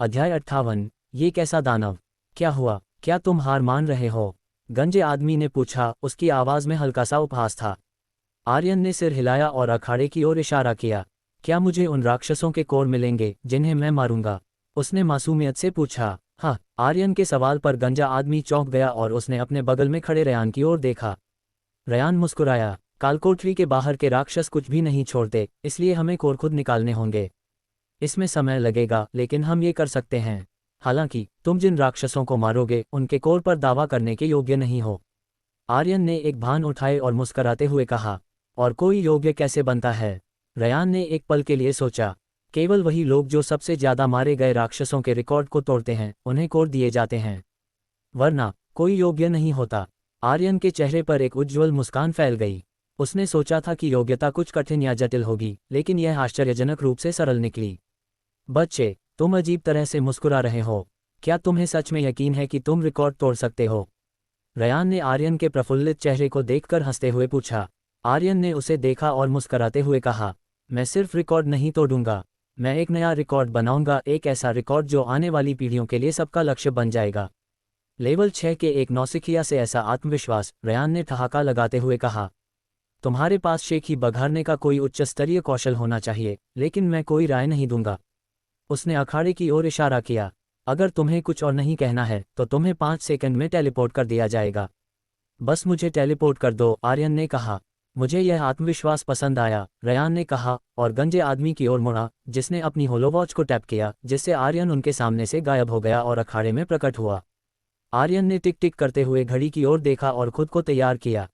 अध्याय 58। ये कैसा दानव? क्या हुआ? क्या तुम हार मान रहे हो? गंजे आदमी ने पूछा, उसकी आवाज़ में हल्का सा उपहास था। आर्यन ने सिर हिलाया और अखाड़े की ओर इशारा किया। क्या मुझे उन राक्षसों के कोर मिलेंगे जिन्हें मैं मारूंगा? उसने मासूमियत से पूछा। हाँ। आर्यन के सवाल पर गंजा आदमी चौंक गया और उसने अपने बगल में खड़े रयान की ओर देखा। रयान मुस्कुराया। कालकोठरी के बाहर के राक्षस कुछ भी नहीं छोड़ते, इसलिए हमें कोर खुद निकालने होंगे। इसमें समय लगेगा, लेकिन हम ये कर सकते हैं। हालांकि तुम जिन राक्षसों को मारोगे उनके कोर पर दावा करने के योग्य नहीं हो। आर्यन ने एक भान उठाए और मुस्कराते हुए कहा। और कोई योग्य कैसे बनता है? रयान ने एक पल के लिए सोचा। केवल वही लोग जो सबसे ज्यादा मारे गए राक्षसों के रिकॉर्ड को तोड़ते हैं उन्हें कोर दिए जाते हैं, वरना कोई योग्य नहीं होता। आर्यन के चेहरे पर एक उज्ज्वल मुस्कान फैल गई। उसने सोचा था कि योग्यता कुछ कठिन या जटिल होगी, लेकिन यह आश्चर्यजनक रूप से सरल निकली। बच्चे, तुम अजीब तरह से मुस्कुरा रहे हो। क्या तुम्हें सच में यकीन है कि तुम रिकॉर्ड तोड़ सकते हो? रयान ने आर्यन के प्रफुल्लित चेहरे को देखकर हंसते हुए पूछा। आर्यन ने उसे देखा और मुस्कराते हुए कहा, मैं सिर्फ रिकॉर्ड नहीं तोड़ूंगा, मैं एक नया रिकॉर्ड बनाऊंगा, एक ऐसा रिकॉर्ड जो आने वाली पीढ़ियों के लिए सबका लक्ष्य बन जाएगा। लेवल 6 के एक नौसिखिया से ऐसा आत्मविश्वास, रयान ने ठहाका लगाते हुए कहा। तुम्हारे पास शेखी बघारने का कोई उच्च स्तरीय कौशल होना चाहिए, लेकिन मैं कोई राय नहीं दूंगा। उसने अखाड़े की ओर इशारा किया। अगर तुम्हें कुछ और नहीं कहना है तो तुम्हें 5 सेकंड में टेलीपोर्ट कर दिया जाएगा। बस मुझे टेलीपोर्ट कर दो, आर्यन ने कहा। मुझे यह आत्मविश्वास पसंद आया, रयान ने कहा और गंजे आदमी की ओर मुड़ा, जिसने अपनी होलोवॉच को टैप किया, जिससे आर्यन उनके सामने से गायब हो गया और अखाड़े में प्रकट हुआ। आर्यन ने टिक टिक करते हुए घड़ी की ओर देखा और खुद को तैयार किया।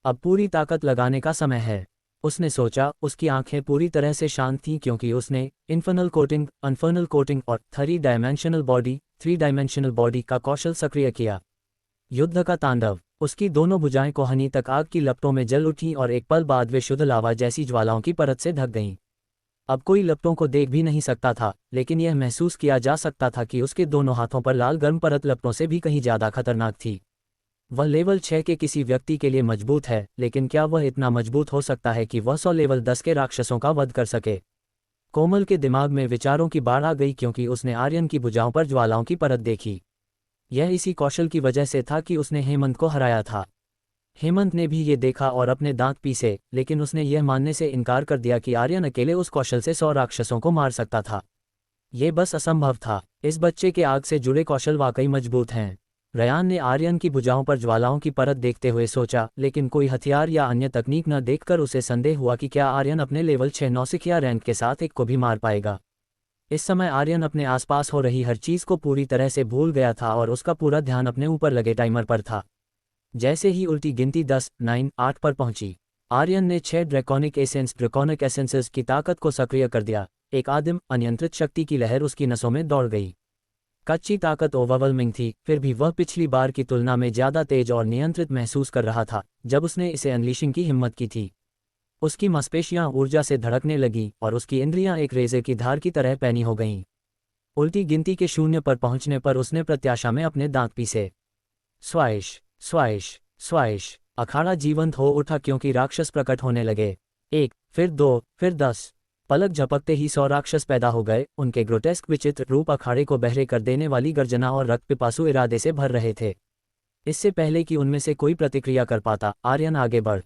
अब पूरी ताकत लगाने का समय है, उसने सोचा। उसकी आंखें पूरी तरह से शांत थीं क्योंकि उसने इन्फर्नल कोटिंग, अनफर्नल कोटिंग और 3 डायमेंशनल बॉडी का कौशल सक्रिय किया। युद्ध का तांडव। उसकी दोनों भुजाएं कोहनी तक आग की लपटों में जल उठीं और एक पल बाद वे शुद्ध लावा जैसी ज्वालाओं की परत से ढक गईं। अब कोई लपटों को देख भी नहीं सकता था, लेकिन यह महसूस किया जा सकता था कि उसके दोनों हाथों पर लाल गर्म परत लपटों से भी कहीं ज्यादा खतरनाक थी। वह लेवल 6 के किसी व्यक्ति के लिए मजबूत है, लेकिन क्या वह इतना मजबूत हो सकता है कि वह 100 लेवल 10 के राक्षसों का वध कर सके? कोमल के दिमाग में विचारों की बाढ़ आ गई क्योंकि उसने आर्यन की भुजाओं पर ज्वालाओं की परत देखी। यह इसी कौशल की वजह से था कि उसने हेमंत को हराया था। हेमंत ने भी ये देखा और अपने दांत पीसे, लेकिन उसने यह मानने से इनकार कर दिया कि आर्यन अकेले उस कौशल से 100 राक्षसों को मार सकता था। ये बस असंभव था। इस बच्चे के आग से जुड़े कौशल वाकई मजबूत हैं। रयान ने आर्यन की भुजाओं पर ज्वालाओं की परत देखते हुए सोचा, लेकिन कोई हथियार या अन्य तकनीक न देखकर उसे संदेह हुआ कि क्या आर्यन अपने लेवल 6 नौसिखिया रैंक के साथ एक को भी मार पाएगा। इस समय आर्यन अपने आसपास हो रही हर चीज को पूरी तरह से भूल गया था और उसका पूरा ध्यान अपने ऊपर लगे टाइमर पर था। जैसे ही उल्टी गिनती 10, 9, 8 पर पहुंची, आर्यन ने 6 ड्रैकोनिक एसेंसेस की ताकत को सक्रिय कर दिया। एक आदिम, अनियंत्रित शक्ति की लहर उसकी नसों में दौड़ गई। कच्ची ताकत ओवरवेलमिंग थी, फिर भी वह पिछली बार की तुलना में ज्यादा तेज और नियंत्रित महसूस कर रहा था जब उसने इसे अनलीशिंग की हिम्मत की थी। उसकी मांसपेशियां ऊर्जा से धड़कने लगीं और उसकी इंद्रियां एक रेजे की धार की तरह पैनी हो गईं। उल्टी गिनती के 0 पर पहुंचने पर उसने प्रत्याशा में अपने दांत पीसे। स्वाइश स्वाइश स्वाइश। अखाड़ा जीवंत हो उठा क्योंकि राक्षस प्रकट होने लगे। 1, फिर 2, फिर 10। पलक झपकते ही 100 राक्षस पैदा हो गए। उनके ग्रोटेस्क विचित्र रूप अखाड़े को बहरे कर देने वाली गर्जना और रक्त पिपासु इरादे से भर रहे थे। इससे पहले कि उनमें से कोई प्रतिक्रिया कर पाता, आर्यन आगे बढ़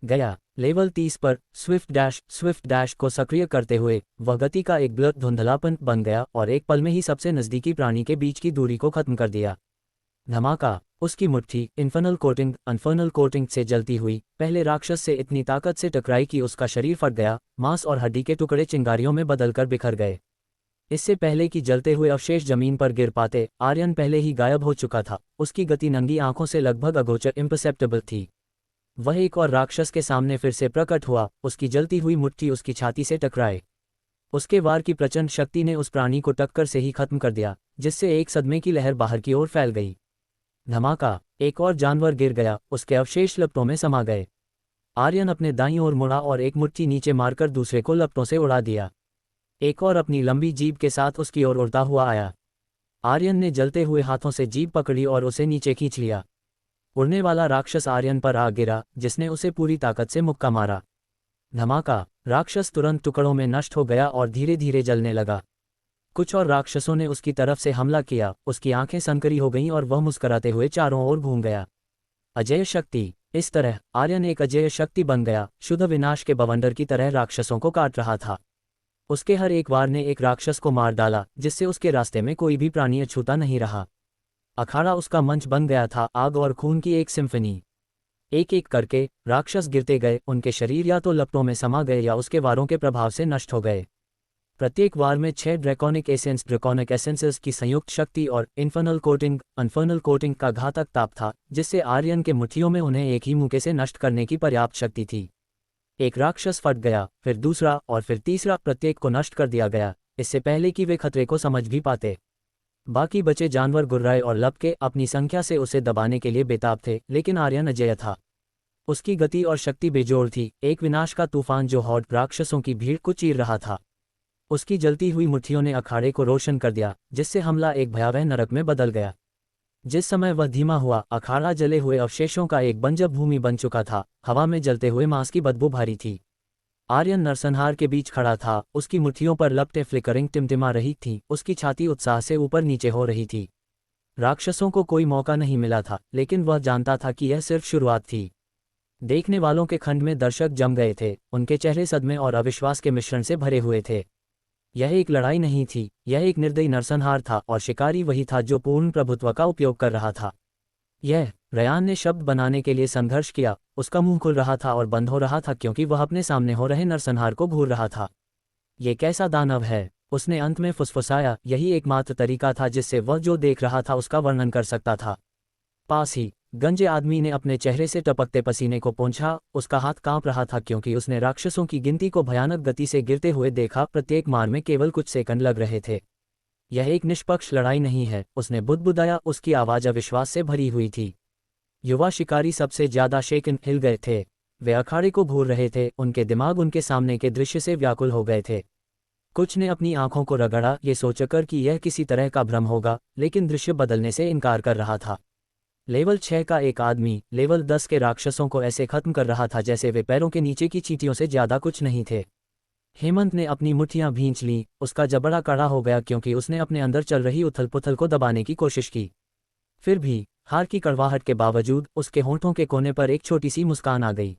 गया। लेवल 30 पर स्विफ्ट डैश को सक्रिय करते हुए वह गति का एक ब्लर धुंधलापन बन गया और एक पल में ही सबसे नजदीकी प्राणी के बीच की दूरी को खत्म कर दिया। धमाका। उसकी मुट्ठी इन्फर्नल कोटिंग, अनफर्नल कोटिंग से जलती हुई पहले राक्षस से इतनी ताकत से टकराई कि उसका शरीर फट गया। मांस और हड्डी के टुकड़े चिंगारियों में बदलकर बिखर गए। इससे पहले कि जलते हुए अवशेष जमीन पर गिर पाते, आर्यन पहले ही गायब हो चुका था। उसकी गति नंगी आंखों से लगभग अगोचर इम्परसेप्टिबल थी। वह एक और राक्षस के सामने फिर से प्रकट हुआ। उसकी जलती हुई मुट्ठी उसकी छाती से टकराए। उसके वार की प्रचंड शक्ति ने उस प्राणी को टक्कर से ही खत्म कर दिया, जिससे एक सदमे की लहर बाहर की ओर फैल गई। धमाका। एक और जानवर गिर गया, उसके अवशेष लपटों में समा गए। आर्यन अपने दाईं ओर मुड़ा और एक मुट्ठी नीचे मारकर दूसरे को लपटों से उड़ा दिया। एक और अपनी लंबी जीभ के साथ उसकी ओर उड़ता हुआ आया। आर्यन ने जलते हुए हाथों से जीभ पकड़ी और उसे नीचे खींच लिया। उड़ने वाला राक्षस आर्यन पर आ गिरा, जिसने उसे पूरी ताकत से मुक्का मारा। धमाका। राक्षस तुरंत टुकड़ों में नष्ट हो गया और धीरे धीरे जलने लगा। कुछ और राक्षसों ने उसकी तरफ से हमला किया, उसकी आंखें सनकरी हो गईं और वह मुस्कुराते हुए चारों ओर घूम गया। अजेय शक्ति। इस तरह आर्यन एक अजेय शक्ति बन गया, शुद्ध विनाश के बवंडर की तरह राक्षसों को काट रहा था। उसके हर एक वार ने एक राक्षस को मार डाला, जिससे उसके रास्ते में कोई भी प्राणी अछूता नहीं रहा। अखाड़ा उसका मंच बन गया था, आग और खून की एक सिम्फनी। एक एक करके राक्षस गिरते गए, उनके शरीर या तो लपटों में समा गए या उसके वारों के प्रभाव से नष्ट हो गए। प्रत्येक वार में 6 ड्रैकोनिक एसेंसेस की संयुक्त शक्ति और अनफर्नल कोटिंग का घातक ताप था, जिससे आर्यन के मुट्ठियों में उन्हें एक ही मौके से नष्ट करने की पर्याप्त शक्ति थी। एक राक्षस फट गया, फिर दूसरा और फिर तीसरा, प्रत्येक को नष्ट कर दिया गया, इससे पहले कि वे खतरे को समझ भी पाते। बाकी बचे जानवर गुर्राए और लपके अपनी संख्या से उसे दबाने के लिए बेताब थे, लेकिन आर्यन अजेय था। उसकी गति और शक्ति बेजोड़ थी, एक विनाश का तूफान जो हॉट राक्षसों की भीड़ को चीर रहा था। उसकी जलती हुई मुट्ठियों ने अखाड़े को रोशन कर दिया, जिससे हमला एक भयावह नरक में बदल गया। जिस समय वह धीमा हुआ, अखाड़ा जले हुए अवशेषों का एक बंजर भूमि बन चुका था, हवा में जलते हुए मांस की बदबू भारी थी। आर्यन नरसंहार के बीच खड़ा था, उसकी मुट्ठियों पर लपटें फ्लिकरिंग टिमटिमा रही थीं, उसकी छाती उत्साह से ऊपर नीचे हो रही थी। राक्षसों को कोई मौका नहीं मिला था, लेकिन वह जानता था कि यह सिर्फ शुरुआत थी। देखने वालों के खंड में दर्शक जम गए थे, उनके चेहरे सदमे और अविश्वास के मिश्रण से भरे हुए थे। यह एक लड़ाई नहीं थी, यह एक निर्दयी नरसंहार था, और शिकारी वही था जो पूर्ण प्रभुत्व का उपयोग कर रहा था। रयान ने शब्द बनाने के लिए संघर्ष किया, उसका मुंह खुल रहा था और बंद हो रहा था क्योंकि वह अपने सामने हो रहे नरसंहार को घूर रहा था। ये कैसा दानव है, उसने अंत में फुसफुसाया, यही एकमात्र तरीका था जिससे वह जो देख रहा था उसका वर्णन कर सकता था। पास ही गंजे आदमी ने अपने चेहरे से टपकते पसीने को पोंछा, उसका हाथ कांप रहा था क्योंकि उसने राक्षसों की गिनती को भयानक गति से गिरते हुए देखा, प्रत्येक मार में केवल कुछ सेकंड लग रहे थे। यह एक निष्पक्ष लड़ाई नहीं है, उसने बुदबुदाया, उसकी आवाज़ अविश्वास से भरी हुई थी। युवा शिकारी सबसे ज्यादा शेकन हिल गए थे, वे अखाड़े को घूर रहे थे, उनके दिमाग उनके सामने के दृश्य से व्याकुल हो गए थे। कुछ ने अपनी आंखों को रगड़ा, ये सोचकर कि यह किसी तरह का भ्रम होगा, लेकिन दृश्य बदलने से इनकार कर रहा था। लेवल 6 का एक आदमी लेवल 10 के राक्षसों को ऐसे खत्म कर रहा था जैसे वे पैरों के नीचे की चींटियों से ज्यादा कुछ नहीं थे। हेमंत ने अपनी मुट्ठियां भींच लीं, उसका जबड़ा कड़ा हो गया क्योंकि उसने अपने अंदर चल रही उथल पुथल को दबाने की कोशिश की। फिर भी हार की कड़वाहट के बावजूद उसके होंठों के कोने पर एक छोटी सी मुस्कान आ गई।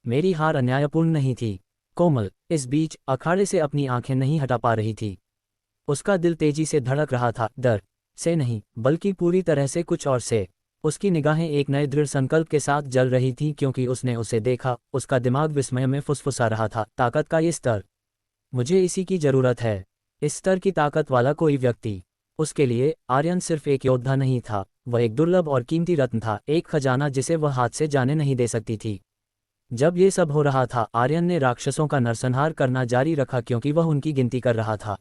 मेरी हार अन्यायपूर्ण नहीं थी। कोमल इस बीच अखाड़े से अपनी आंखें नहीं हटा पा रही थी। उसका दिल तेजी से धड़क रहा था, डर से नहीं बल्कि पूरी तरह से कुछ और से। उसकी निगाहें एक नए दृढ़ संकल्प के साथ जल रही थीं क्योंकि उसने उसे देखा, उसका दिमाग विस्मय में फुसफुसा रहा था, ताकत का ये स्तर, मुझे इसी की जरूरत है, इस स्तर की ताकत वाला कोई व्यक्ति। उसके लिए आर्यन सिर्फ एक योद्धा नहीं था, वह एक दुर्लभ और कीमती रत्न था, एक खजाना जिसे वह हाथ से जाने नहीं दे सकती थी। जब ये सब हो रहा था, आर्यन ने राक्षसों का नरसंहार करना जारी रखा क्योंकि वह उनकी गिनती कर रहा था।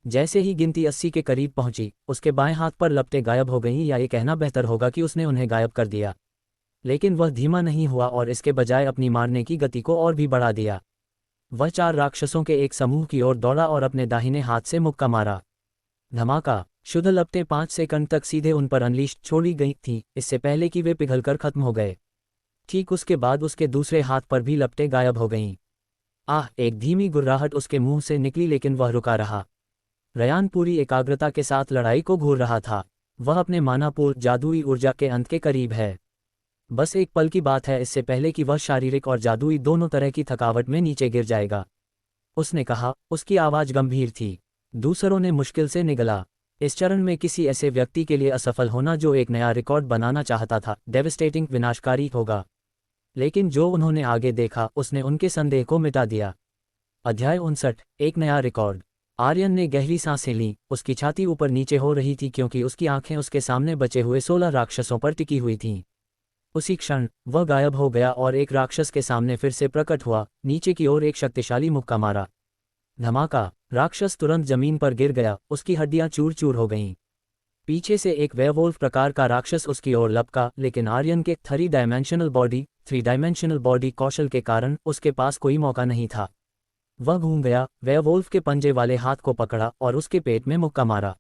जैसे ही गिनती 80 के करीब पहुंची, उसके बाएं हाथ पर लपटें गायब हो गईं, या ये कहना बेहतर होगा कि उसने उन्हें गायब कर दिया। लेकिन वह धीमा नहीं हुआ और इसके बजाय अपनी मारने की गति को और भी बढ़ा दिया। वह 4 राक्षसों के एक समूह की ओर दौड़ा और अपने दाहिने हाथ से मुक्का मारा। धमाका, शुद्ध लपटें 5 सेकंड तक सीधे उन पर अनलीश छोड़ी गई थीं, इससे पहले कि वे पिघलकर खत्म हो गए। ठीक उसके बाद उसके दूसरे हाथ पर भी लपटें गायब हो गईं। एक धीमी गुर्राहट उसके मुंह से निकली, लेकिन वह रुका रहा। रयान पूरी एकाग्रता के साथ लड़ाई को घूर रहा था। वह अपने मानापूर्ण जादुई ऊर्जा के अंत के करीब है। बस एक पल की बात है, इससे पहले कि वह शारीरिक और जादुई दोनों तरह की थकावट में नीचे गिर जाएगा, उसने कहा। उसकी आवाज़ गंभीर थी। दूसरों ने मुश्किल से निगला। इस चरण में किसी ऐसे व्यक्ति के लिए असफल होना जो एक नया रिकॉर्ड बनाना चाहता था, डेविस्टेटिंग, विनाशकारी होगा। लेकिन जो उन्होंने आगे देखा, उसने उनके संदेह को मिटा दिया। अध्याय 59, एक नया रिकॉर्ड। आर्यन ने गहरी सांसें लीं, उसकी छाती ऊपर नीचे हो रही थी क्योंकि उसकी आंखें उसके सामने बचे हुए 16 राक्षसों पर टिकी हुई थीं। उसी क्षण वह गायब हो गया और एक राक्षस के सामने फिर से प्रकट हुआ, नीचे की ओर एक शक्तिशाली मुक्का मारा। धमाका, राक्षस तुरंत जमीन पर गिर गया, उसकी हड्डियां चूर चूर हो गईं। पीछे से एक वेयरवुल्फ प्रकार का राक्षस उसकी ओर लपका, लेकिन आर्यन के 3 डायमेंशनल बॉडी कौशल के कारण उसके पास कोई मौका नहीं था। वह घूम गया, वेयरवुल्फ के पंजे वाले हाथ को पकड़ा और उसके पेट में मुक्का मारा।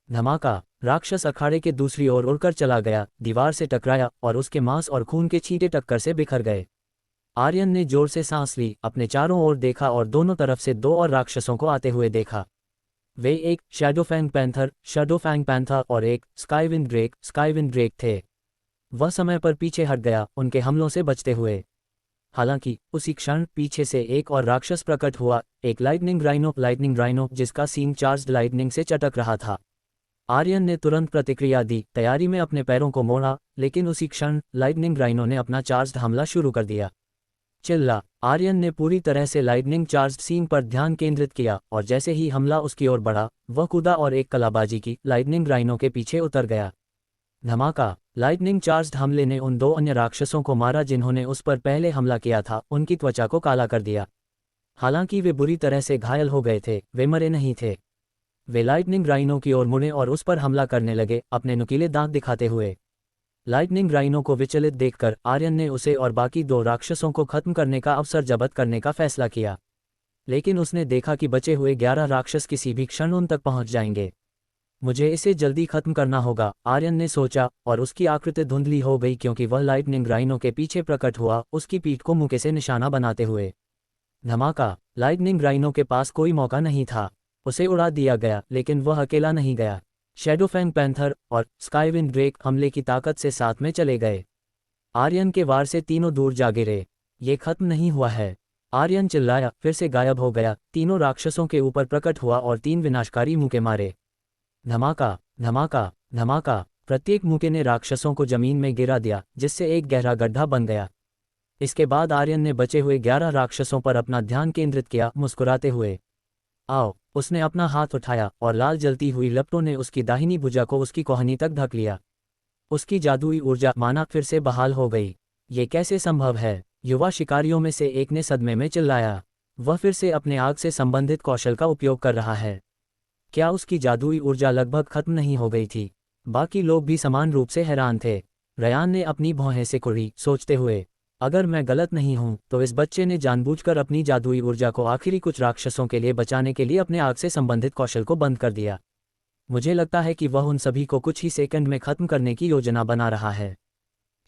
धमाका, राक्षस अखाड़े के दूसरी ओर उड़कर चला गया, दीवार से टकराया और उसके मांस और खून के छींटे टक्कर से बिखर गए। आर्यन ने जोर से सांस ली, अपने चारों ओर देखा और दोनों तरफ से 2 और राक्षसों को आते हुए देखा। वे एक शैडोफैंग पैंथर और एक स्काईविंड ड्रेक थे। वह समय पर पीछे हट गया, उनके हमलों से बचते हुए। हालांकि उसी क्षण पीछे से एक और राक्षस प्रकट हुआ, एक लाइटनिंग राइनो जिसका सींग चार्ज्ड लाइटनिंग से चटक रहा था। आर्यन ने तुरंत प्रतिक्रिया दी, तैयारी में अपने पैरों को मोड़ा, लेकिन उसी क्षण लाइटनिंग राइनो ने अपना चार्ज्ड हमला शुरू कर दिया। चिल्ला! आर्यन ने पूरी तरह से लाइटनिंग चार्ज्ड सींग पर ध्यान केंद्रित किया, और जैसे ही हमला उसकी ओर बढ़ा, वह कूदा और एक कलाबाजी की लाइटनिंग राइनो के पीछे उतर गया। धमाका! लाइटनिंग चार्ज्ड हमले ने उन 2 अन्य राक्षसों को मारा जिन्होंने उस पर पहले हमला किया था, उनकी त्वचा को काला कर दिया। हालांकि वे बुरी तरह से घायल हो गए थे, वे मरे नहीं थे। वे लाइटनिंग राइनो की ओर मुड़े और उस पर हमला करने लगे, अपने नुकीले दांत दिखाते हुए। लाइटनिंग राइनो को विचलित देखकर आर्यन ने उसे और बाकी 2 राक्षसों को खत्म करने का अवसर जब्त करने का फैसला किया। लेकिन उसने देखा कि बचे हुए 11 राक्षस किसी भी क्षण उन तक पहुंच जाएंगे। मुझे इसे जल्दी खत्म करना होगा, आर्यन ने सोचा, और उसकी आकृति धुंधली हो गई क्योंकि वह लाइटनिंग राइनो के पीछे प्रकट हुआ, उसकी पीठ को मुक्के से निशाना बनाते हुए। धमाका! लाइटनिंग राइनो के पास कोई मौका नहीं था, उसे उड़ा दिया गया, लेकिन वह अकेला नहीं गया। शैडोफैंग पैंथर और स्काईविंड ड्रेक हमले की ताकत से साथ में चले गए। आर्यन के वार से तीनों दूर जा गिरे। ये खत्म नहीं हुआ है, आर्यन चिल्लाया, फिर से गायब हो गया, तीनों राक्षसों के ऊपर प्रकट हुआ और 3 विनाशकारी मुक्के मारे। धमाका! धमाका! धमाका! प्रत्येक मुक्के ने राक्षसों को जमीन में गिरा दिया, जिससे एक गहरा गड्ढा बन गया। इसके बाद आर्यन ने बचे हुए 11 राक्षसों पर अपना ध्यान केंद्रित किया, मुस्कुराते हुए। आओ! उसने अपना हाथ उठाया और लाल जलती हुई लपटों ने उसकी दाहिनी भुजा को उसकी कोहनी तक ढक लिया। उसकी जादुई ऊर्जा माना फिर से बहाल हो गई। ये कैसे संभव है? युवा शिकारियों में से एक ने सदमे में चिल्लाया। वह फिर से अपने आग से संबंधित कौशल का उपयोग कर रहा है। क्या उसकी जादुई ऊर्जा लगभग खत्म नहीं हो गई थी? बाकी लोग भी समान रूप से हैरान थे। रयान ने अपनी भौहें सिकुड़ी, सोचते हुए, अगर मैं गलत नहीं हूं तो इस बच्चे ने जानबूझकर अपनी जादुई ऊर्जा को आखिरी कुछ राक्षसों के लिए बचाने के लिए अपने आग से संबंधित कौशल को बंद कर दिया। मुझे लगता है कि वह उन सभी को कुछ ही सेकंड में खत्म करने की योजना बना रहा है।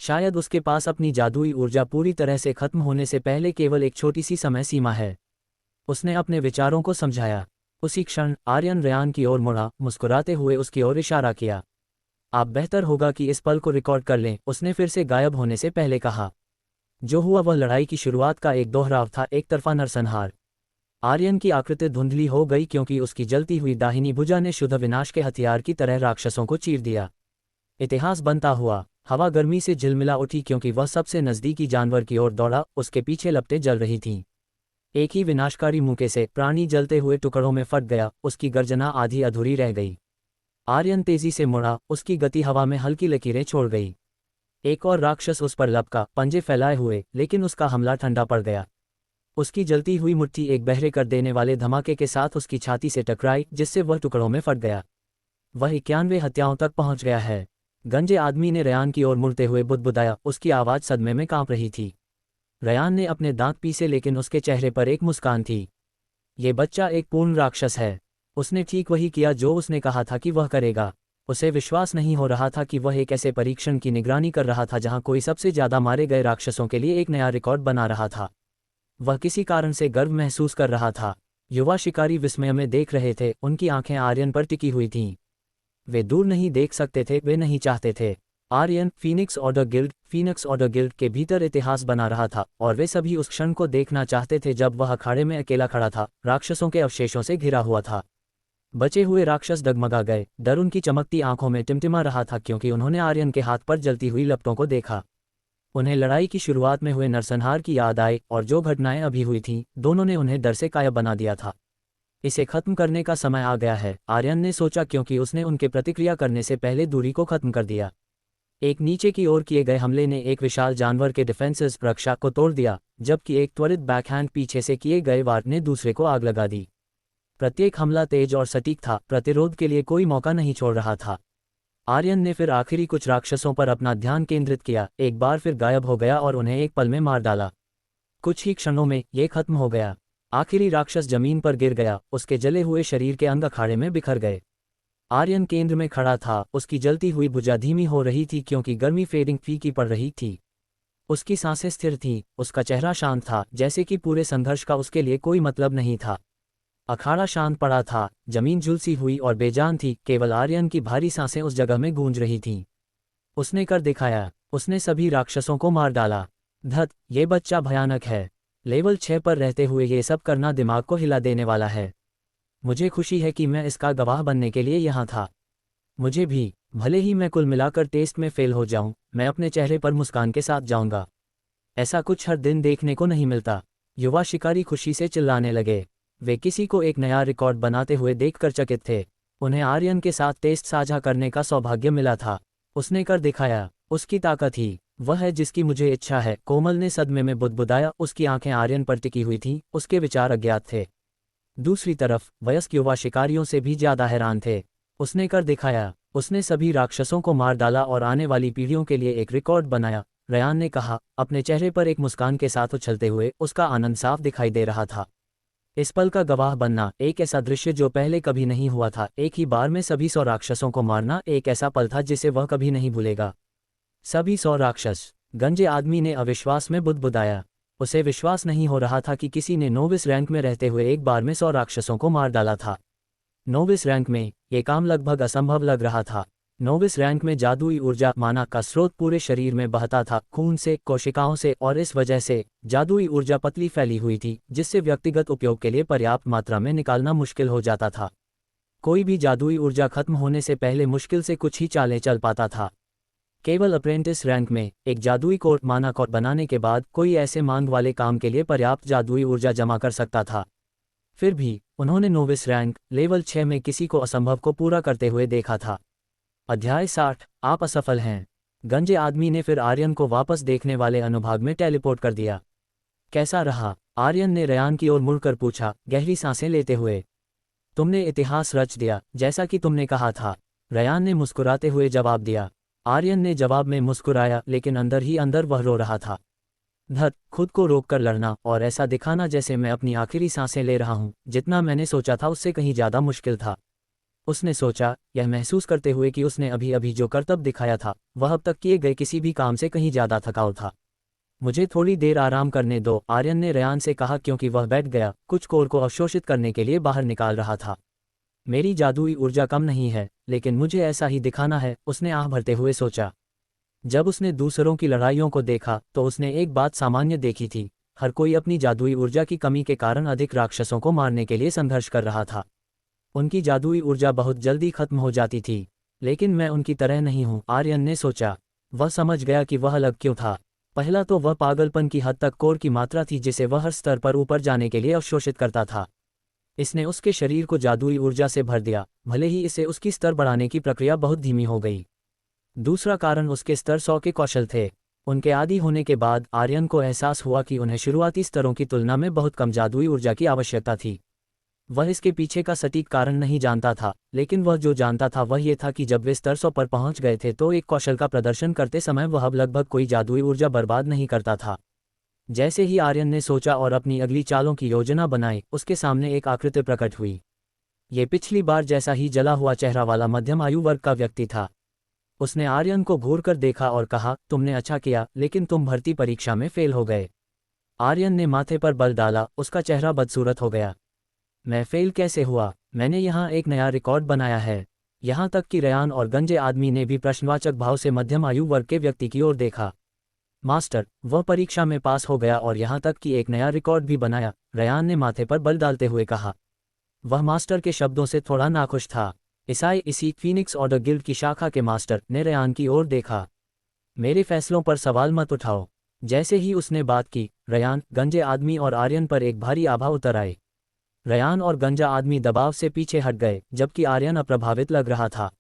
शायद उसके पास अपनी जादुई ऊर्जा पूरी तरह से खत्म होने से पहले केवल एक छोटी सी समय सीमा है। उसने अपने विचारों को समझाया। उसी क्षण आर्यन रयान की ओर मुड़ा, मुस्कुराते हुए उसकी ओर इशारा किया। आप बेहतर होगा कि इस पल को रिकॉर्ड कर लें, उसने फिर से गायब होने से पहले कहा। जो हुआ वह लड़ाई की शुरुआत का एक दोहराव था, एक तरफा नरसंहार। आर्यन की आकृति धुंधली हो गई क्योंकि उसकी जलती हुई दाहिनी भुजा ने शुद्ध विनाश के हथियार की तरह राक्षसों को चीर दिया। इतिहास बनता हुआ। हवा गर्मी से झिलमिला उठी क्योंकि वह सबसे नज़दीकी जानवर की ओर दौड़ा, उसके पीछे लपटें जल रही थीं। एक ही विनाशकारी मुक्के से प्राणी जलते हुए टुकड़ों में फट गया, उसकी गर्जना आधी अधूरी रह गई। आर्यन तेजी से मुड़ा, उसकी गति हवा में हल्की लकीरें छोड़ गई। एक और राक्षस उस पर लपका, पंजे फैलाए हुए, लेकिन उसका हमला ठंडा पड़ गया। उसकी जलती हुई मुट्ठी एक बहरे कर देने वाले धमाके के साथ उसकी छाती से टकराई, जिससे वह टुकड़ों में फट गया। वह 91 हत्याओं तक पहुंच गया है। गंजे आदमी ने रयान की ओर मुड़ते हुए बुदबुदाया, उसकी आवाज़ सदमे में कांप रही थी। रयान ने अपने दांत पीसे, लेकिन उसके चेहरे पर एक मुस्कान थी। ये बच्चा एक पूर्ण राक्षस है। उसने ठीक वही किया जो उसने कहा था कि वह करेगा। उसे विश्वास नहीं हो रहा था कि वह एक ऐसे परीक्षण की निगरानी कर रहा था जहां कोई सबसे ज्यादा मारे गए राक्षसों के लिए एक नया रिकॉर्ड बना रहा था। वह किसी कारण से गर्व महसूस कर रहा था। युवा शिकारी विस्मय में देख रहे थे, उनकी आंखें आर्यन पर टिकी हुई थीं। वे दूर नहीं देख सकते थे, वे नहीं चाहते थे। आर्यन फीनिक्स ऑर्डर गिल्ड के भीतर इतिहास बना रहा था, और वे सभी उस क्षण को देखना चाहते थे जब वह अखाड़े में अकेला खड़ा था, राक्षसों के अवशेषों से घिरा हुआ था। बचे हुए राक्षस डगमगा गए, डर उनकी चमकती आंखों में टिमटिमा रहा था क्योंकि उन्होंने आर्यन के हाथ पर जलती हुई लपटों को देखा। उन्हें लड़ाई की शुरुआत में हुए नरसंहार की याद आई, और जो घटनाएं अभी हुई थीं, दोनों ने उन्हें डर से काया बना दिया था। इसे खत्म करने का समय आ गया है, आर्यन ने सोचा, क्योंकि उसने उनके प्रतिक्रिया करने से पहले दूरी को खत्म कर दिया। एक नीचे की ओर किए गए हमले ने एक विशाल जानवर के डिफेंसेस रक्षा को तोड़ दिया, जबकि एक त्वरित बैकहैंड पीछे से किए गए वार ने दूसरे को आग लगा दी। प्रत्येक हमला तेज और सटीक था, प्रतिरोध के लिए कोई मौका नहीं छोड़ रहा था। आर्यन ने फिर आखिरी कुछ राक्षसों पर अपना ध्यान केंद्रित किया, एक बार फिर गायब हो गया और उन्हें एक पल में मार डाला। कुछ ही क्षणों में ये खत्म हो गया। आखिरी राक्षस जमीन पर गिर गया, उसके जले हुए शरीर के अंग अखाड़े में बिखर गए। आर्यन केंद्र में खड़ा था, उसकी जलती हुई भुजा धीमी हो रही थी क्योंकि गर्मी फेडिंग फीकी पड़ रही थी। उसकी सांसें स्थिर थीं, उसका चेहरा शांत था, जैसे कि पूरे संघर्ष का उसके लिए कोई मतलब नहीं था। अखाड़ा शांत पड़ा था, जमीन झुलसी हुई और बेजान थी, केवल आर्यन की भारी सांसें उस जगह में गूंज रही थीं। उसने कर दिखाया, उसने सभी राक्षसों को मार डाला। धत, ये बच्चा भयानक है। लेवल 6 पर रहते हुए ये सब करना दिमाग को हिला देने वाला है। मुझे खुशी है कि मैं इसका गवाह बनने के लिए यहाँ था। मुझे भी, भले ही मैं कुल मिलाकर टेस्ट में फेल हो जाऊं, मैं अपने चेहरे पर मुस्कान के साथ जाऊंगा। ऐसा कुछ हर दिन देखने को नहीं मिलता। युवा शिकारी खुशी से चिल्लाने लगे। वे किसी को एक नया रिकॉर्ड बनाते हुए देखकर चकित थे। उन्हें आर्यन के साथ टेस्ट साझा करने का सौभाग्य मिला था। उसने कर दिखाया, उसकी ताकत ही वह है जिसकी मुझे इच्छा है। कोमल ने सदमे में बुदबुदाया। उसकी आंखें आर्यन पर टिकी हुई थीं, उसके विचार अज्ञात थे। दूसरी तरफ वयस्क युवा शिकारियों से भी ज्यादा हैरान थे। उसने कर दिखाया, उसने सभी राक्षसों को मार डाला और आने वाली पीढ़ियों के लिए एक रिकॉर्ड बनाया। रयान ने कहा, अपने चेहरे पर एक मुस्कान के साथ उछलते हुए। उसका आनंद साफ दिखाई दे रहा था। इस पल का गवाह बनना, एक ऐसा दृश्य जो पहले कभी नहीं हुआ था। एक ही बार में सभी 100 राक्षसों को मारना एक ऐसा पल था जिसे वह कभी नहीं भूलेगा। सभी 100 राक्षस। गंजे आदमी ने अविश्वास में बुदबुदाया। उसे विश्वास नहीं हो रहा था कि किसी ने नोविस रैंक में रहते हुए एक बार में 100 राक्षसों को मार डाला था। नोविस रैंक में ये काम लगभग असंभव लग रहा था। नोविस रैंक में जादुई ऊर्जा माना का स्रोत पूरे शरीर में बहता था, खून से, कोशिकाओं से, और इस वजह से जादुई ऊर्जा पतली फैली हुई थी, जिससे व्यक्तिगत उपयोग के लिए पर्याप्त मात्रा में निकालना मुश्किल हो जाता था। कोई भी जादुई ऊर्जा खत्म होने से पहले मुश्किल से कुछ ही चालें चल पाता था। केवल अप्रेंटिस रैंक में एक जादुई कोर्ट माना कोर्ट बनाने के बाद कोई ऐसे मांग वाले काम के लिए पर्याप्त जादुई ऊर्जा जमा कर सकता था। फिर भी उन्होंने नोविस रैंक लेवल 6 में किसी को असंभव को पूरा करते हुए देखा था। अध्याय 60, आप असफल हैं। गंजे आदमी ने फिर आर्यन को वापस देखने वाले अनुभाग में टेलीपोर्ट कर दिया। कैसा रहा? आर्यन ने रयान की ओर मुड़कर पूछा, गहरी सांसें लेते हुए। तुमने इतिहास रच दिया, जैसा कि तुमने कहा था। रयान ने मुस्कुराते हुए जवाब दिया। आर्यन ने जवाब में मुस्कुराया, लेकिन अंदर ही अंदर वह रो रहा था। धत, खुद को रोककर लड़ना और ऐसा दिखाना जैसे मैं अपनी आखिरी सांसें ले रहा हूं। जितना मैंने सोचा था उससे कहीं ज्यादा मुश्किल था। उसने सोचा, यह महसूस करते हुए कि उसने अभी अभी जो करतब दिखाया था वह अब तक किए गए किसी भी काम से कहीं ज्यादा थकाऊ था। मुझे थोड़ी देर आराम करने दो, आर्यन ने रयान से कहा, क्योंकि वह बैठ गया, कुछ कोर को अवशोषित करने के लिए बाहर निकाल रहा था। मेरी जादुई ऊर्जा कम नहीं है, लेकिन मुझे ऐसा ही दिखाना है, उसने आह भरते हुए सोचा। जब उसने दूसरों की लड़ाइयों को देखा तो उसने एक बात सामान्य देखी थी। हर कोई अपनी जादुई ऊर्जा की कमी के कारण अधिक राक्षसों को मारने के लिए संघर्ष कर रहा था। उनकी जादुई ऊर्जा बहुत जल्दी खत्म हो जाती थी, लेकिन मैं उनकी तरह नहीं हूं, आर्यन ने सोचा। वह समझ गया कि वह अलग क्यों था। पहला तो वह पागलपन की हद तक कोर की मात्रा थी जिसे वह हर स्तर पर ऊपर जाने के लिए अवशोषित करता था। इसने उसके शरीर को जादुई ऊर्जा से भर दिया, भले ही इसे उसकी स्तर बढ़ाने की प्रक्रिया बहुत धीमी हो गई। दूसरा कारण उसके स्तर 100 के कौशल थे। उनके आदी होने के बाद आर्यन को एहसास हुआ कि उन्हें शुरुआती स्तरों की तुलना में बहुत कम जादुई ऊर्जा की आवश्यकता थी। वह इसके पीछे का सटीक कारण नहीं जानता था, लेकिन वह जो जानता था वह ये था कि जब वे स्तर 100 पर पहुंच गए थे तो एक कौशल का प्रदर्शन करते समय वह अब लगभग कोई जादुई ऊर्जा बर्बाद नहीं करता था। जैसे ही आर्यन ने सोचा और अपनी अगली चालों की योजना बनाई, उसके सामने एक आकृति प्रकट हुई। ये पिछली बार जैसा ही जला हुआ चेहरा वाला मध्यम आयु वर्ग का व्यक्ति था। उसने आर्यन को घूर कर देखा और कहा, तुमने अच्छा किया, लेकिन तुम भर्ती परीक्षा में फेल हो गए। आर्यन ने माथे पर बल डाला, उसका चेहरा बदसूरत हो गया। मैं फेल कैसे हुआ? मैंने यहाँ एक नया रिकॉर्ड बनाया है। यहाँ तक कि रयान और गंजे आदमी ने भी प्रश्नवाचक भाव से मध्यम आयु वर्ग के व्यक्ति की ओर देखा। मास्टर, वह परीक्षा में पास हो गया और यहाँ तक कि एक नया रिकॉर्ड भी बनाया, रयान ने माथे पर बल डालते हुए कहा। वह मास्टर के शब्दों से थोड़ा नाखुश था। ईसाई इसी फीनिक्स ऑर्डर गिल्ड की शाखा के मास्टर ने रयान की ओर देखा। मेरे फैसलों पर सवाल मत उठाओ। जैसे ही उसने बात की, रयान, गंजे आदमी और आर्यन पर एक भारी आभा उतर आई। रयान और गंजा आदमी दबाव से पीछे हट गए, जबकि आर्यन अप्रभावित लग रहा था।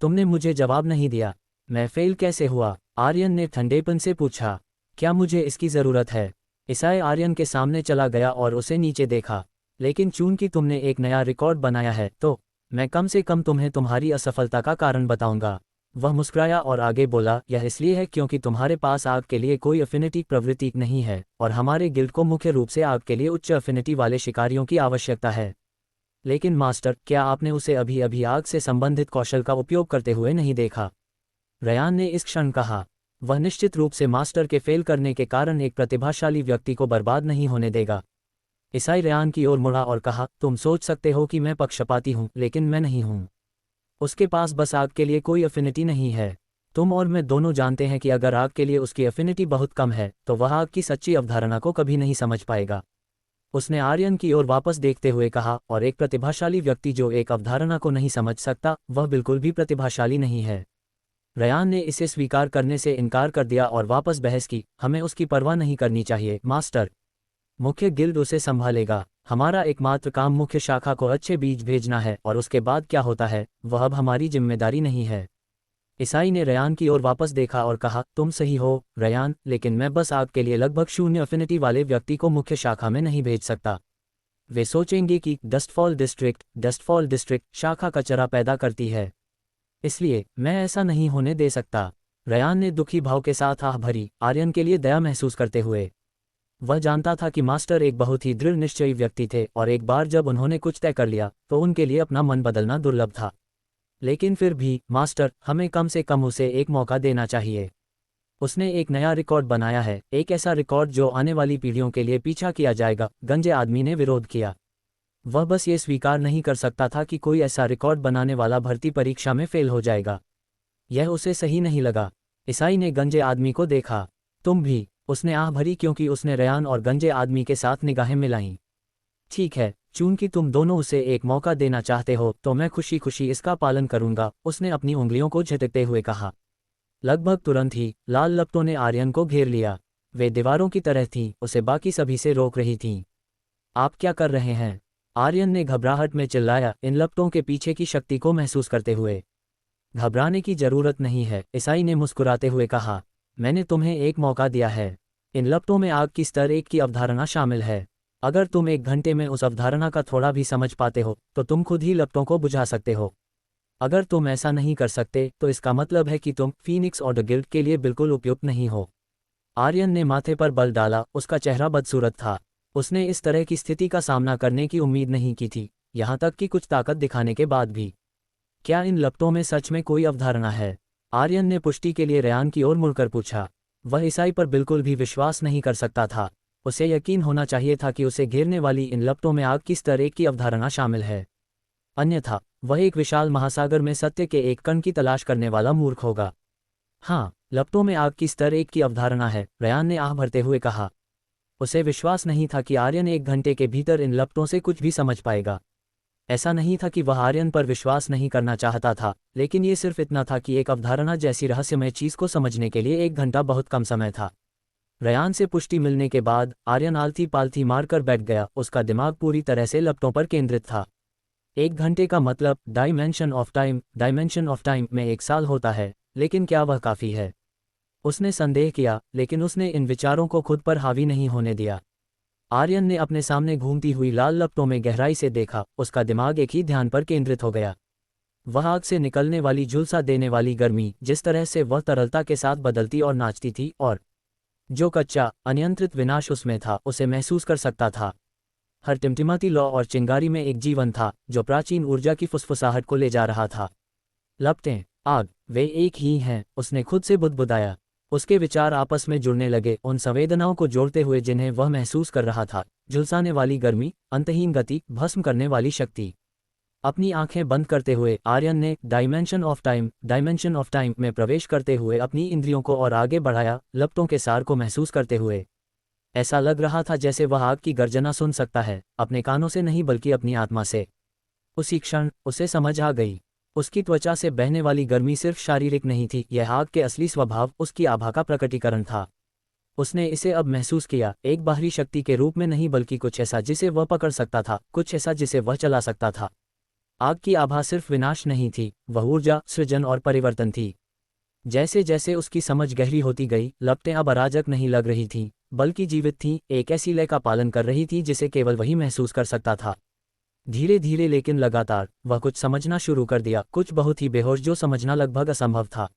तुमने मुझे जवाब नहीं दिया। मैं फेल कैसे हुआ? आर्यन ने ठंडेपन से पूछा। क्या मुझे इसकी ज़रूरत है? ईसाई आर्यन के सामने चला गया और उसे नीचे देखा। लेकिन चूंकि तुमने एक नया रिकॉर्ड बनाया है तो मैं कम से कम तुम्हें तुम्हारी असफलता का कारण बताऊंगा। वह मुस्कुराया और आगे बोला, यह इसलिए है क्योंकि तुम्हारे पास आग के लिए कोई अफिनिटी प्रवृत्ति नहीं है, और हमारे गिल्ड को मुख्य रूप से आग के लिए उच्च अफिनिटी वाले शिकारियों की आवश्यकता है। लेकिन मास्टर, क्या आपने उसे अभी अभी आग से संबंधित कौशल का उपयोग करते हुए नहीं देखा? रयान ने इस क्षण कहा। वह निश्चित रूप से मास्टर के फेल करने के कारण एक प्रतिभाशाली व्यक्ति को बर्बाद नहीं होने देगा। ईसाई रेयान की ओर मुड़ा और कहा, तुम सोच सकते हो कि मैं पक्षपाती हूँ, लेकिन मैं नहीं हूँ। उसके पास बस आग के लिए कोई अफिनिटी नहीं है। तुम और मैं दोनों जानते हैं कि अगर आग के लिए उसकी अफिनिटी बहुत कम है तो वह आग की सच्ची अवधारणा को कभी नहीं समझ पाएगा। उसने आर्यन की ओर वापस देखते हुए कहा, और एक प्रतिभाशाली व्यक्ति जो एक अवधारणा को नहीं समझ सकता, वह बिल्कुल भी प्रतिभाशाली नहीं है। रेयान ने इसे स्वीकार करने से इनकार कर दिया और वापस बहस की, हमें उसकी परवाह नहीं करनी चाहिए मास्टर। मुख्य गिल्ड उसे संभालेगा। हमारा एकमात्र काम मुख्य शाखा को अच्छे बीज भेजना है, और उसके बाद क्या होता है वह अब हमारी जिम्मेदारी नहीं है। ईसाई ने रेयान की ओर वापस देखा और कहा, तुम सही हो रेयान, लेकिन मैं बस आग के लिए लगभग 0 अफिनिटी वाले व्यक्ति को मुख्य शाखा में नहीं भेज सकता। वे सोचेंगे कि डस्टफॉल डिस्ट्रिक्ट शाखा कचरा पैदा करती है, इसलिए मैं ऐसा नहीं होने दे सकता। रेयान ने दुखी भाव के साथ आह भरी, आर्यन के लिए दया महसूस करते हुए। वह जानता था कि मास्टर एक बहुत ही दृढ़ निश्चयी व्यक्ति थे, और एक बार जब उन्होंने कुछ तय कर लिया तो उनके लिए अपना मन बदलना दुर्लभ था। लेकिन फिर भी मास्टर, हमें कम से कम उसे एक मौका देना चाहिए। उसने एक नया रिकॉर्ड बनाया है, एक ऐसा रिकॉर्ड जो आने वाली पीढ़ियों के लिए पीछा किया जाएगा। गंजे आदमी ने विरोध किया। वह बस ये स्वीकार नहीं कर सकता था कि कोई ऐसा रिकॉर्ड बनाने वाला भर्ती परीक्षा में फेल हो जाएगा। यह उसे सही नहीं लगा। ईसाई ने गंजे आदमी को देखा। तुम भी? उसने आह भरी क्योंकि उसने रेयान और गंजे आदमी के साथ निगाहें मिलाईं। ठीक है, चूंकि तुम दोनों उसे एक मौका देना चाहते हो तो मैं खुशी खुशी इसका पालन करूंगा, उसने अपनी उंगलियों को झटकते हुए कहा। लगभग तुरंत ही लाल लपटों ने आर्यन को घेर लिया। वे दीवारों की तरह थीं, उसे बाकी सभी से रोक रही थीं। आप क्या कर रहे हैं? आर्यन ने घबराहट में चिल्लाया, इन लपटों के पीछे की शक्ति को महसूस करते हुए। घबराने की जरूरत नहीं है, ईसाई ने मुस्कुराते हुए कहा। मैंने तुम्हें एक मौका दिया है। इन लपटों में आग की स्तर 1 की अवधारणा शामिल है। अगर तुम 1 घंटे में उस अवधारणा का थोड़ा भी समझ पाते हो तो तुम खुद ही लपटों को बुझा सकते हो। अगर तुम ऐसा नहीं कर सकते तो इसका मतलब है कि तुम फीनिक्स ऑर्डर गिल्ड के लिए बिल्कुल उपयुक्त नहीं हो। आर्यन ने माथे पर बल डाला, उसका चेहरा बदसूरत था। उसने इस तरह की स्थिति का सामना करने की उम्मीद नहीं की थी, यहाँ तक कि कुछ ताकत दिखाने के बाद भी। क्या इन लपटों में सच में कोई अवधारणा है? आर्यन ने पुष्टि के लिए रेयान की ओर मुड़कर पूछा। वह ईसाई पर बिल्कुल भी विश्वास नहीं कर सकता था। उसे यकीन होना चाहिए था कि उसे घेरने वाली इन लपटों में आग की स्तर 1 की अवधारणा शामिल है। अन्यथा वह एक विशाल महासागर में सत्य के एक कण की तलाश करने वाला मूर्ख होगा। हाँ, लपटों में आग की स्तर 1 की अवधारणा है, रेयान ने आह भरते हुए कहा। उसे विश्वास नहीं था कि आर्यन 1 घंटे के भीतर इन लपटों से कुछ भी समझ पाएगा। ऐसा नहीं था कि वह आर्यन पर विश्वास नहीं करना चाहता था, लेकिन ये सिर्फ इतना था कि एक अवधारणा जैसी रहस्यमय चीज को समझने के लिए 1 घंटा बहुत कम समय था। रेयान से पुष्टि मिलने के बाद आर्यन आलती पालथी मारकर बैठ गया, उसका दिमाग पूरी तरह से लपटों पर केंद्रित था। 1 घंटे का मतलब डायमेंशन ऑफ टाइम में 1 साल होता है, लेकिन क्या वह काफ़ी है? उसने संदेह किया, लेकिन उसने इन विचारों को खुद पर हावी नहीं होने दिया। आर्यन ने अपने सामने घूमती हुई लाल लपटों में गहराई से देखा, उसका दिमाग एक ही ध्यान पर केंद्रित हो गया। वह आग से निकलने वाली झुलसा देने वाली गर्मी, जिस तरह से वह तरलता के साथ बदलती और नाचती थी, और जो कच्चा अनियंत्रित विनाश उसमें था, उसे महसूस कर सकता था। हर टिमटिमाती लौ और चिंगारी में एक जीवन था जो प्राचीन ऊर्जा की फुसफुसाहट को ले जा रहा था। लपटें, आग, वे एक ही हैं, उसने खुद से बुदबुदाया। उसके विचार आपस में जुड़ने लगे, उन संवेदनाओं को जोड़ते हुए जिन्हें वह महसूस कर रहा था। झुलसाने वाली गर्मी, अंतहीन गति, भस्म करने वाली शक्ति। अपनी आंखें बंद करते हुए आर्यन ने डायमेंशन ऑफ टाइम में प्रवेश करते हुए अपनी इंद्रियों को और आगे बढ़ाया, लपटों के सार को महसूस करते हुए। ऐसा लग रहा था जैसे वह आग की गर्जना सुन सकता है, अपने कानों से नहीं बल्कि अपनी आत्मा से। उसी क्षण उसे समझ आ गई। उसकी त्वचा से बहने वाली गर्मी सिर्फ शारीरिक नहीं थी, यह आग के असली स्वभाव, उसकी आभा का प्रकटीकरण था। उसने इसे अब महसूस किया, एक बाहरी शक्ति के रूप में नहीं बल्कि कुछ ऐसा जिसे वह पकड़ सकता था, कुछ ऐसा जिसे वह चला सकता था। आग की आभा सिर्फ विनाश नहीं थी, वह ऊर्जा, सृजन और परिवर्तन थी। जैसे जैसे उसकी समझ गहरी होती गई, लपटें अब अराजक नहीं लग रही थीं, बल्कि जीवित थीं, एक ऐसी लय का पालन कर रही थी जिसे केवल वही महसूस कर सकता था। धीरे धीरे लेकिन लगातार, वह कुछ समझना शुरू कर दिया, कुछ बहुत ही बेहोश जो समझना लगभग असंभव था।